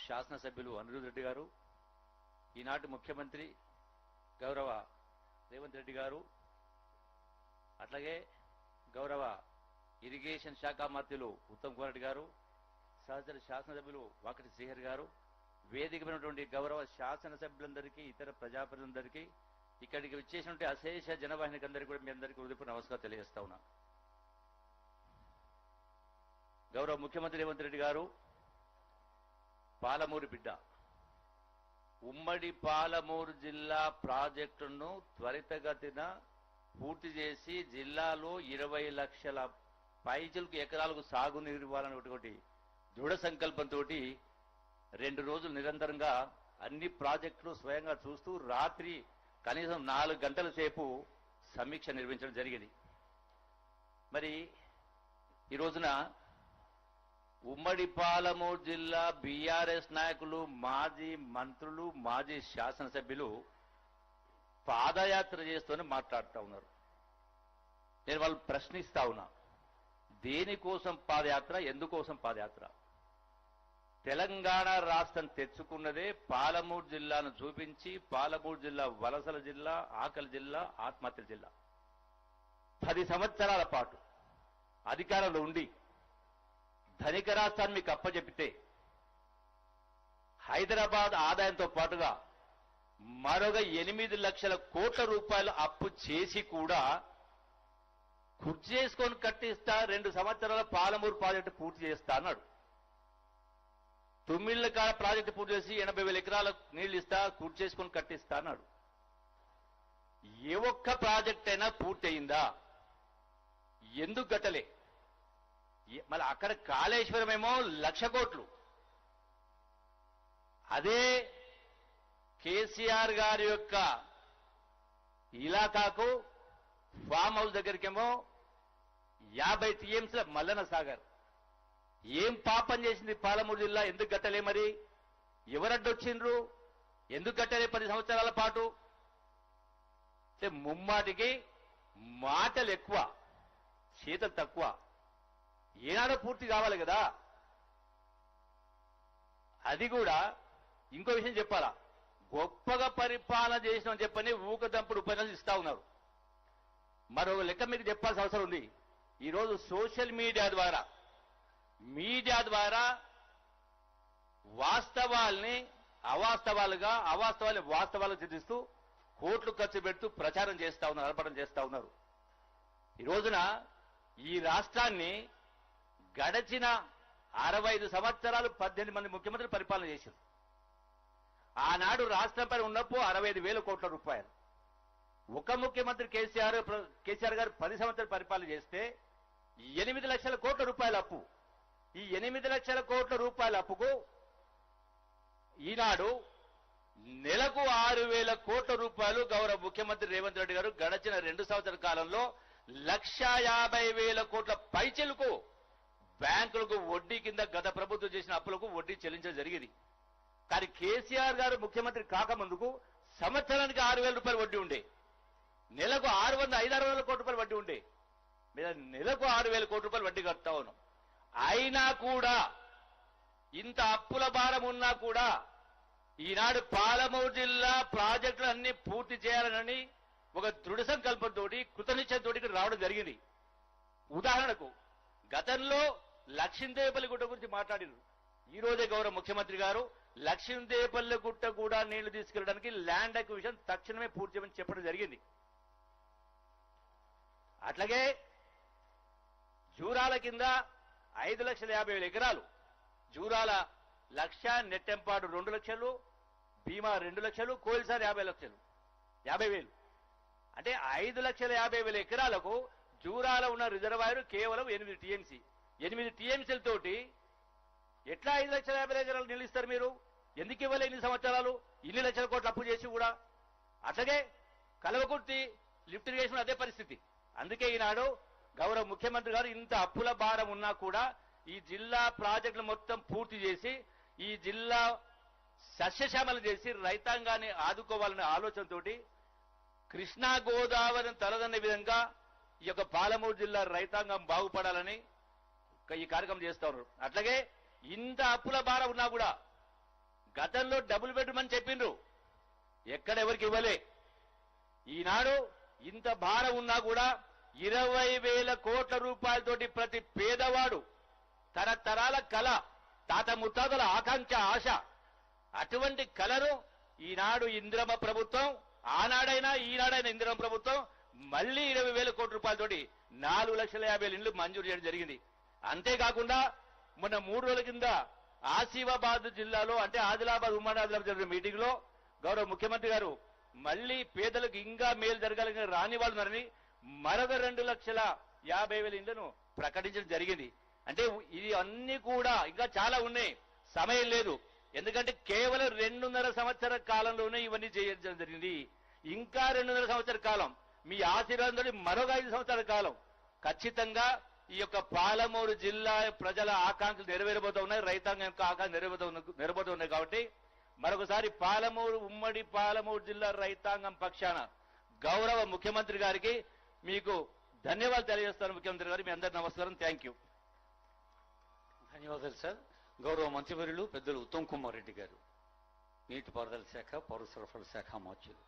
శాసనసభ్యులు అనిరుద్ రెడ్డి గారు, ఈనాటి ముఖ్యమంత్రి గౌరవ రేవంత్ రెడ్డి గారు, అట్లాగే గౌరవ ఇరిగేషన్ శాఖ మంత్రులు ఉత్తమ్ కుమార్ రెడ్డి గారు, సహచర శాసనసభ్యులు వాకటి శ్రీహరి గారు, వేదికమైనటువంటి గౌరవ శాసనసభ్యులందరికీ, ఇతర ప్రజాప్రతినిధులందరికీ, ఇక్కడికి వచ్చేసినటువంటి అశేష జనవాహినికి అందరికీ కూడా మీ అందరికీ హృదయపూర్వక నమస్కారం తెలియజేస్తా ఉన్నా. గౌరవ ముఖ్యమంత్రి రేవంత్ రెడ్డి గారు పాలమూరు బిడ్డ. ఉమ్మడి పాలమూరు జిల్లా ప్రాజెక్టును త్వరితగతిన పూర్తి చేసి జిల్లాలో 20 లక్షల పైచిలకు ఎకరాలకు సాగునీరు ఇవ్వాలనేటువంటి దృఢ సంకల్పంతో 2 రోజులు నిరంతరంగా అన్ని ప్రాజెక్టులు స్వయంగా చూస్తూ రాత్రి కనీసం 4 గంటల సేపు సమీక్ష నిర్వహించడం జరిగింది. మరి ఈ రోజున ఉమ్మడి పాలమూరు జిల్లా బీఆర్ఎస్ నాయకులు, మాజీ మంత్రులు, మాజీ శాసనసభ్యులు పాదయాత్ర చేస్తూనే మాట్లాడుతూ ఉన్నారు. నేను వాళ్ళు ప్రశ్నిస్తా ఉన్నా, దేనికోసం పాదయాత్ర, ఎందుకోసం పాదయాత్ర? తెలంగాణ రాష్ట్రం తెచ్చుకున్నదే పాలమూరు జిల్లాను చూపించి, పాలమూరు జిల్లా వలసల జిల్లా, ఆకలి జిల్లా, ఆత్మహత్యల జిల్లా. 10 సంవత్సరాల పాటు అధికారంలో ఉండి ధనిక రాష్ట్రాన్ని మీకు అప్పచెప్పితే హైదరాబాద్ ఆదాయంతో పాటుగా మరొక 8 లక్షల కోట్ల రూపాయలు అప్పు చేసి కూడా కుర్చీ చేసుకొని కట్టిస్తా, 2 సంవత్సరాల పాలమూరు ప్రాజెక్టు పూర్తి చేస్తా అన్నాడు. 9 కాల ప్రాజెక్టు పూర్తి చేసి 80,000 ఎకరాల నీళ్లు ఇస్తా, కుర్చీ చేసుకొని కట్టిస్తా అన్నాడు. ఏ ఒక్క ప్రాజెక్ట్ అయినా పూర్తి అయిందా? ఎందుకు గట్టలే? మళ్ళీ అక్కడ కాళేశ్వరం ఏమో 1,00,000 కోట్లు. అదే కేసీఆర్ గారి యొక్క ఇలాకాకు ఫామ్ హౌస్ దగ్గరికేమో 50 టీఎంసీల మల్లన సాగర్. ఏం పాపం చేసింది పాలమూరు జిల్లా? ఎందుకు గట్టలే? మరి ఎవరడ్డొచ్చిండ్రు? ఎందుకు గట్టలే 10 సంవత్సరాల పాటు? ముమ్మాటికి మాటలు ఎక్కువ, చేతలు తక్కువ. ఏనాడో పూర్తి కావాలి కదా. అది కూడా ఇంకో విషయం చెప్పాలా, గొప్పగా పరిపాలన చేసినామని చెప్పని ఊకదంపుడు ఉపన్యాసాలు ఇస్తా ఉన్నారు. మరో లెక్క మీకు చెప్పాల్సిన అవసరం ఉంది. ఈరోజు సోషల్ మీడియా ద్వారా వాస్తవాల్ని అవాస్తవాలుగా, అవాస్తవాల్ని వాస్తవాలుగా చిత్రిస్తూ కోట్లు ఖర్చు పెడుతూ ప్రచారం చేస్తా ఉన్నారు, అర్పణం చేస్తా ఉన్నారు. ఈ రోజున ఈ రాష్ట్రాన్ని గడచిన 65 సంవత్సరాలు 18 మంది ముఖ్యమంత్రులు పరిపాలన చేశారు. ఆనాడు రాష్ట్రంపై ఉన్నప్పుడు 65,000 కోట్ల రూపాయలు. ఒక ముఖ్యమంత్రి కేసీఆర్ గారు 10 సంవత్సరాలు పరిపాలన చేస్తే 8 లక్షల కోట్ల రూపాయల అప్పు. ఈ 8 లక్షల కోట్ల రూపాయల అప్పుకు ఈనాడు నెలకు 6,000 కోట్ల రూపాయలు గౌరవ ముఖ్యమంత్రి రేవంత్ రెడ్డి గారు గడచిన 2 సంవత్సరాల కాలంలో 1,50,000 కోట్ల పైచెలకు బ్యాంకులకు వడ్డీ కింద గత ప్రభుత్వం చేసిన అప్పులకు వడ్డీ చెల్లించడం జరిగింది. కానీ కేసీఆర్ గారు ముఖ్యమంత్రి కాకముందుకు సంవత్సరానికి 6,000 రూపాయలు వడ్డీ ఉండే, నెలకు 500-600 కోట్ల రూపాయలు వడ్డీ ఉండే. మీద నెలకు 6,000 కోట్ల రూపాయలు వడ్డీ కడతా ఉన్నాం. అయినా కూడా, ఇంత అప్పుల భారం ఉన్నా కూడా ఈనాడు పాలమూరు జిల్లా ప్రాజెక్టులు అన్ని పూర్తి చేయాలని ఒక దృఢ సంకల్పంతో, కృతనిశ్చయంతో రావడం జరిగింది. ఉదాహరణకు గతంలో లక్ష్మీదేవపల్లి గుట్ట గురించి మాట్లాడారు. ఈ రోజే గౌరవ ముఖ్యమంత్రి గారు లక్ష్మీదేవపల్లి గుట్ట కూడా నీళ్లు తీసుకెళ్లడానికి ల్యాండ్ అక్విజిషన్ తక్షణమే పూర్తి చేయమని చెప్పడం జరిగింది. అట్లాగే జూరాల కింద 5,50,000 ఎకరాలు, జూరాల 1,00,000, నెట్టెంపాడు 2 లక్షలు, భీమా 2 లక్షలు, కోయిల్సార్ 50,000. అంటే 5,50,000 ఎకరాలకు జూరాల ఉన్న రిజర్వాయర్ కేవలం 8 టీఎంసీ. 8 టీఎంసీలతోటి ఎట్లా 5,50,000 ఎకరాలు నీళ్ళు ఇస్తారు మీరు? ఎందుకు ఇవ్వలే ఇన్ని సంవత్సరాలు? ఇన్ని లక్షల కోట్లు అప్పు చేసి కూడా. అట్లాగే కలవకుర్తి లిఫ్ట్ ఇరిగేషన్ అదే పరిస్థితి. అందుకే ఈనాడు గౌరవ ముఖ్యమంత్రి గారు ఇంత అప్పుల భారం ఉన్నా కూడా ఈ జిల్లా ప్రాజెక్టులు మొత్తం పూర్తి చేసి ఈ జిల్లా సస్యశ్యామలు చేసి రైతాంగాన్ని ఆదుకోవాలనే ఆలోచనతోటి కృష్ణా గోదావరిని తలదన్నే విధంగా ఈ యొక్క పాలమూరు జిల్లా రైతాంగం బాగుపడాలని ఈ కార్యక్రమం చేస్తా ఉన్నారు. అట్లాగే ఇంత అప్పుల భారం ఉన్నా కూడా గతంలో డబుల్ బెడ్రూమ్ అని చెప్పిండ్రు, ఎక్కడ ఎవరికి ఇవ్వలే. ఈనాడు ఇంత భారం ఉన్నా కూడా 20,000 కోట్ల రూపాయలతోటి ప్రతి పేదవాడు తరతరాల కళ, తాత ముత్తాతల ఆకాంక్ష, ఆశ, అటువంటి కళను ఈనాడు ఇందిరమ్మ ప్రభుత్వం, ఆనాడైనా ఈనాడైనా ఇందిరమ్మ ప్రభుత్వం మళ్లీ 20,000 కోట్ల రూపాయలతోటి 4,50,000 ఇండ్లు మంజూరు చేయడం జరిగింది. అంతేకాకుండా మొన్న 3 రోజుల కింద ఆసిఫాబాద్ జిల్లాలో అంటే ఆదిలాబాద్ ఉమ్మడి ఆదిలాబాద్ జరిగిన మీటింగ్ లో గౌరవ ముఖ్యమంత్రి గారు మళ్లీ పేదలకు ఇంకా మేలు జరగాలని రాని వాళ్ళని మరొక 2,50,000 ఇండ్లను ప్రకటించడం జరిగింది. అంటే ఇది అన్ని కూడా ఇంకా చాలా ఉన్నాయి, సమయం లేదు. ఎందుకంటే కేవలం 2.5 సంవత్సరాల కాలంలోనే ఇవన్నీ చేయడం జరిగింది. ఇంకా 2.5 సంవత్సరాల కాలం మీ ఆశీర్వాదంతో మరొక 5 సంవత్సరాల కాలం ఖచ్చితంగా ఈ యొక్క పాలమూరు జిల్లా ప్రజల ఆకాంక్షలు నెరవేరబోతూ ఉన్నాయి, రైతాంగం యొక్క ఆకాంక్షలు నెరవేరబోతూ ఉన్నాయి. కాబట్టి మరొకసారి ఉమ్మడి పాలమూరు జిల్లా రైతాంగం పక్షాన గౌరవ ముఖ్యమంత్రి గారికి మీకు ధన్యవాదాలు తెలియజేస్తాను. ముఖ్యమంత్రి గారు, మీ అందరి నమస్కారం. Thank you. ధన్యవాదాలు సార్. గౌరవ మంత్రివర్యులు పెద్దలు ఉత్తమ్ కుమార్ రెడ్డి గారు, నీటిపారుదల శాఖ, పౌర సరఫరాల శాఖ మంత్రులు.